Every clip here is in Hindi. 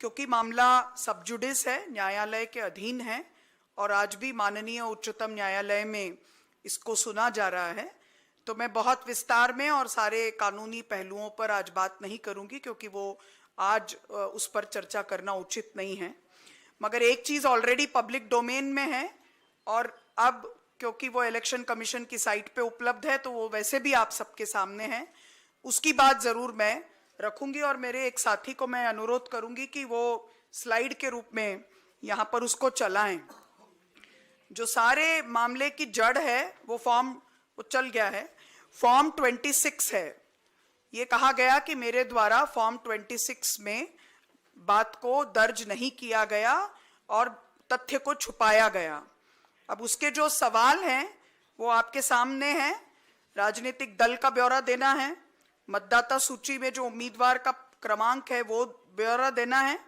क्योंकि मामला सब जुडिस है, न्यायालय के अधीन है और आज भी माननीय उच्चतम न्यायालय में इसको सुना जा रहा है, तो मैं बहुत विस्तार में और सारे कानूनी पहलुओं पर आज बात नहीं करूंगी क्योंकि वो आज उस पर चर्चा करना उचित नहीं है। मगर एक चीज ऑलरेडी पब्लिक डोमेन में है और अब क्योंकि वो इलेक्शन कमीशन की साइट पे उपलब्ध है तो वो वैसे भी आप सबके सामने है, उसकी बात जरूर मैं रखूंगी और मेरे एक साथी को मैं अनुरोध करूंगी कि वो स्लाइड के रूप में यहां पर उसको चलाएं। जो सारे मामले की जड़ है वो फॉर्म चल गया है, फॉर्म 26 है। ये कहा गया कि मेरे द्वारा फॉर्म 26 में बात को दर्ज नहीं किया गया और तथ्य को छुपाया गया। अब उसके जो सवाल हैं वो आपके सामने हैं। राजनीतिक दल का ब्यौरा देना है, मतदाता सूची में जो उम्मीदवार का क्रमांक है वो ब्यौरा देना है,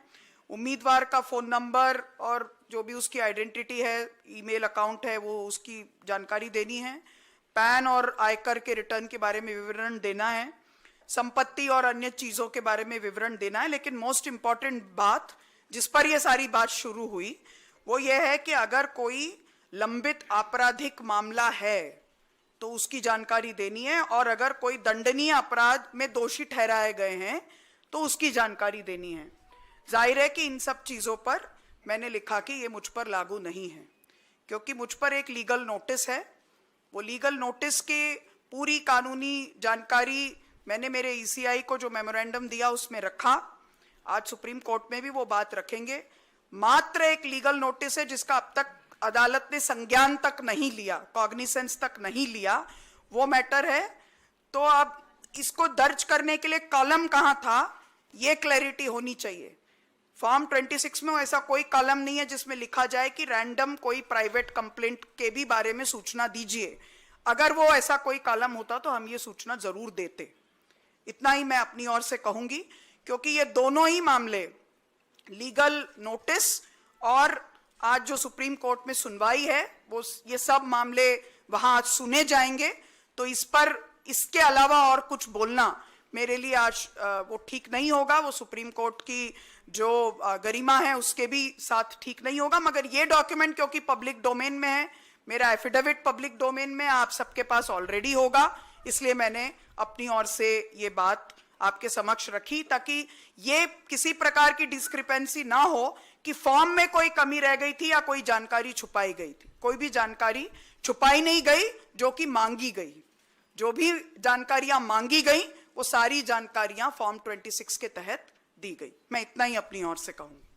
उम्मीदवार का फोन नंबर और जो भी उसकी आइडेंटिटी है, ईमेल अकाउंट है, वो उसकी जानकारी देनी है, पैन और आयकर के रिटर्न के बारे में विवरण देना है, संपत्ति और अन्य चीजों के बारे में विवरण देना है। लेकिन मोस्ट इंपॉर्टेंट बात जिस पर यह सारी बात शुरू हुई वो ये है कि अगर कोई लंबित आपराधिक मामला है तो उसकी जानकारी देनी है और अगर कोई दंडनीय अपराध में दोषी ठहराए गए हैं तो उसकी जानकारी देनी है। जाहिर है कि इन सब चीजों पर मैंने लिखा कि ये मुझ पर लागू नहीं है क्योंकि मुझ पर एक लीगल नोटिस है। वो लीगल नोटिस की पूरी कानूनी जानकारी मैंने मेरे ईसीआई को जो मेमोरेंडम दिया उसमें रखा। आज सुप्रीम कोर्ट में भी वो बात रखेंगे। मात्र एक लीगल नोटिस है जिसका अब तक अदालत ने संज्ञान तक नहीं लिया, कॉग्निसेंस तक नहीं लिया, वो मैटर है। तो अब इसको दर्ज करने के लिए कॉलम कहां था ये क्लैरिटी होनी चाहिए। फॉर्म 26 में ऐसा कोई कॉलम नहीं है जिसमें लिखा जाए कि रैंडम कोई प्राइवेट कंप्लेंट के भी बारे में सूचना दीजिए। अगर वो ऐसा कोई कॉलम होता तो हम ये सूचना जरूर देते। इतना ही मैं अपनी ओर से कहूंगी क्योंकि ये दोनों ही मामले, लीगल नोटिस और आज जो सुप्रीम कोर्ट में सुनवाई है, वो ये सब मामले वहां आज सुने जाएंगे। तो इस पर इसके अलावा और कुछ बोलना मेरे लिए आज वो ठीक नहीं होगा। वो सुप्रीम कोर्ट की जो गरिमा है उसके भी साथ ठीक नहीं होगा। मगर ये डॉक्यूमेंट क्योंकि पब्लिक डोमेन में है, मेरा एफिडेविट पब्लिक डोमेन में आप सबके पास ऑलरेडी होगा, इसलिए मैंने अपनी ओर से ये बात आपके समक्ष रखी ताकि ये किसी प्रकार की डिस्क्रिपेंसी ना हो कि फॉर्म में कोई कमी रह गई थी या कोई जानकारी छुपाई गई थी। कोई भी जानकारी छुपाई नहीं गई जो कि मांगी गई। जो भी जानकारियां मांगी गई वो सारी जानकारियां फॉर्म 26 के तहत दी गई। मैं इतना ही अपनी ओर से कहूंगी।